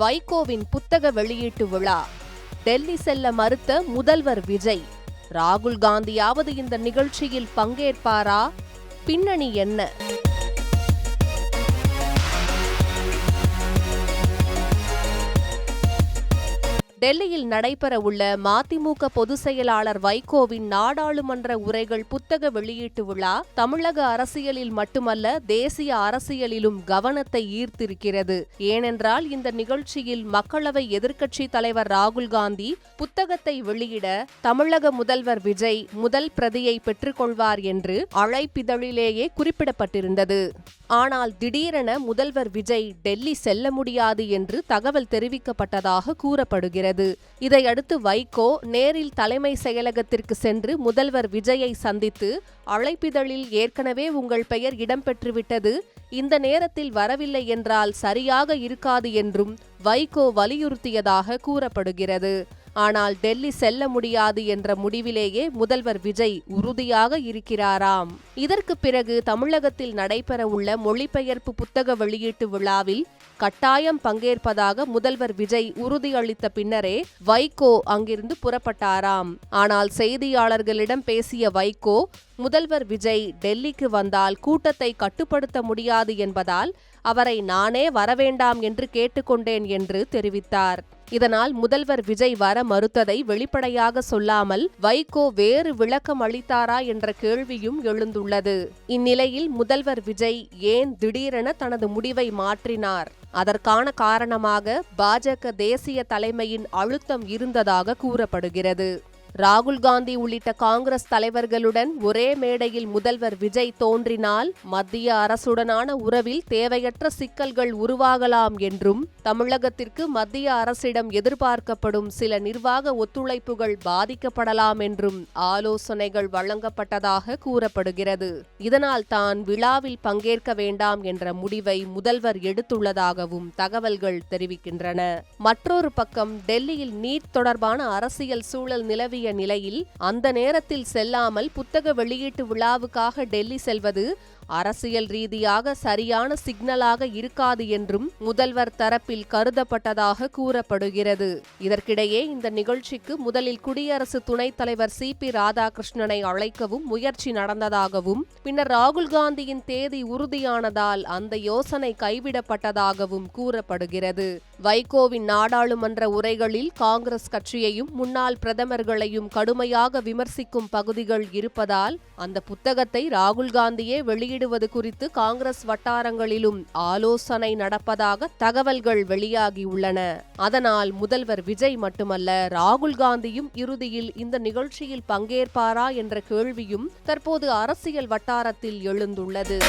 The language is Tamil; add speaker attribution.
Speaker 1: வைகோவின் புத்தக வெளியீட்டு விழா. டெல்லி செல்ல மறுத்த முதல்வர் விஜய். ராகுல் காந்தியாவது இந்த நிகழ்ச்சியில் பங்கேற்பாரா? பின்னணி என்ன? டெல்லியில் நடைபெறவுள்ள மதிமுக பொதுச் செயலாளர் வைகோவின் நாடாளுமன்ற உரைகள் புத்தக வெளியீட்டு விழா தமிழக அரசியலில் மட்டுமல்ல, தேசிய அரசியலிலும் கவனத்தை ஈர்த்திருக்கிறது. ஏனென்றால் இந்த நிகழ்ச்சியில் மக்களவை எதிர்க்கட்சித் தலைவர் ராகுல் காந்தி புத்தகத்தை வெளியிட தமிழக முதல்வர் விஜய் முதல் பிரதியை பெற்றுக்கொள்வார் என்று அழைப்பிதழிலேயே குறிப்பிடப்பட்டிருந்தது. ஆனால் திடீரென முதல்வர் விஜய் டெல்லி செல்ல முடியாது என்று தகவல் தெரிவிக்கப்பட்டதாக கூறப்படுகிறது. இதையடுத்து வைகோ நேரில் தலைமை செயலகத்திற்கு சென்று முதல்வர் விஜயை சந்தித்து, அழைப்பிதழில் ஏற்கனவே உங்கள் பெயர் இடம்பெற்றுவிட்டது, இந்த நேரத்தில் வரவில்லை என்றால் சரியாக இருக்காது என்றும் வைகோ வலியுறுத்தியதாக கூறப்படுகிறது. ஆனால் டெல்லி செல்ல முடியாது என்ற முடிவிலேயே முதல்வர் விஜய் உறுதியாக இருக்கிறாராம். இதற்கு பிறகு தமிழகத்தில் நடைபெறவுள்ள மொழிபெயர்ப்பு புத்தக வெளியீட்டு விழாவில் கட்டாயம் பங்கேற்பதாக முதல்வர் விஜய் உறுதியளித்த பின்னரே வைகோ அங்கிருந்து புறப்பட்டாராம். ஆனால் செய்தியாளர்களிடம் பேசிய வைகோ, முதல்வர் விஜய் டெல்லிக்கு வந்தால் கூட்டத்தை கட்டுப்படுத்த முடியாது என்பதால் அவரை நானே வரவேண்டாம் என்று கேட்டுக்கொண்டேன் என்று தெரிவித்தார். இதனால் முதல்வர் விஜய் வர மறுத்ததை வெளிப்படையாக சொல்லாமல் வைகோ வேறு விளக்கம் அளித்தாரா என்ற கேள்வியும் எழுந்துள்ளது. இந்நிலையில் முதல்வர் விஜய் ஏன் திடீரென தனது முடிவை மாற்றினார்? அதற்கான காரணமாக பாஜக தேசிய தலைமையின் அழுத்தம் இருந்ததாக கூறப்படுகிறது. ராகுல் காந்தி உள்ளிட்ட காங்கிரஸ் தலைவர்களுடன் ஒரே மேடையில் முதல்வர் விஜய் தோன்றினால் மத்திய அரசுடனான உறவில் தேவையற்ற சிக்கல்கள் உருவாகலாம் என்றும், தமிழகத்திற்கு மத்திய அரசிடம் எதிர்பார்க்கப்படும் சில நிர்வாக ஒத்துழைப்புகள் பாதிக்கப்படலாம் என்றும் ஆலோசனைகள் வழங்கப்பட்டதாக கூறப்படுகிறது. இதனால் தான் விழாவில் பங்கேற்க வேண்டாம் என்ற முடிவை முதல்வர் எடுத்துள்ளதாகவும் தகவல்கள் தெரிவிக்கின்றன. மற்றொரு பக்கம் டெல்லியில் நீட் தொடர்பான அரசியல் சூழல் நிலவிய நிலையில் அந்த நேரத்தில் செல்லாமல் புத்தக வெளியீட்டு விழாவுக்காக டெல்லி செல்வது அரசியல் ரீதியாக சரியான சிக்னலாக இருக்காது என்றும் முதல்வர் தரப்பில் கருதப்பட்டதாக கூறப்படுகிறது. இதற்கிடையே இந்த நிகழ்ச்சிக்கு முதலில் குடியரசு துணைத் தலைவர் CP ராதாகிருஷ்ணனை அழைக்கவும் முயற்சி நடந்ததாகவும், பின்னர் ராகுல் காந்தியின் தேதி உறுதியானதால் அந்த யோசனை கைவிடப்பட்டதாகவும் கூறப்படுகிறது. வைகோவின் நாடாளுமன்ற உரைகளில் காங்கிரஸ் கட்சியையும் முன்னாள் பிரதமர்களையும் கடுமையாக விமர்சிக்கும் பகுதிகள் இருப்பதால் அந்த புத்தகத்தை ராகுல் காந்தியே வெளியிடுவது குறித்து காங்கிரஸ் வட்டாரங்களிலும் ஆலோசனை நடப்பதாக தகவல்கள் வெளியாகியுள்ளன. அதனால் முதல்வர் விஜய் மட்டுமல்ல, ராகுல் காந்தியும் இறுதியில் இந்த நிகழ்ச்சியில் பங்கேற்பாரா என்ற கேள்வியும் தற்போது அரசியல் வட்டாரத்தில் எழுந்துள்ளது.